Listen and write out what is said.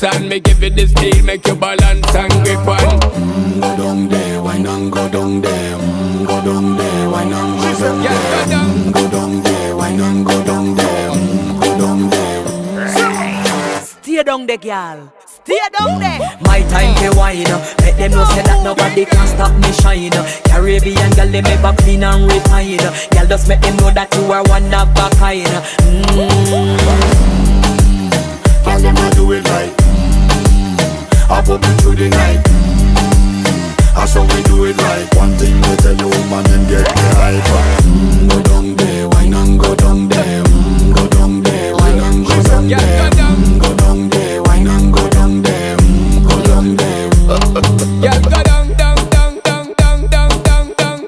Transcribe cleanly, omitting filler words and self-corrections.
and me give it the steel, make you balance and grip on. Go down there, why not go down there? Go down there, why not go down there? Go down there, why not go down there? Go down there. Stay down there, girl. Stay down there. My time to wine. Let them know say that nobody can stop me shine. Caribbean girl, they make up clean and refine. Girl, just make them know that you are one of a kind. Girl, them a do it right. I pop it through the night. That's how we do it right. One thing we tell you, woman, and get the hype.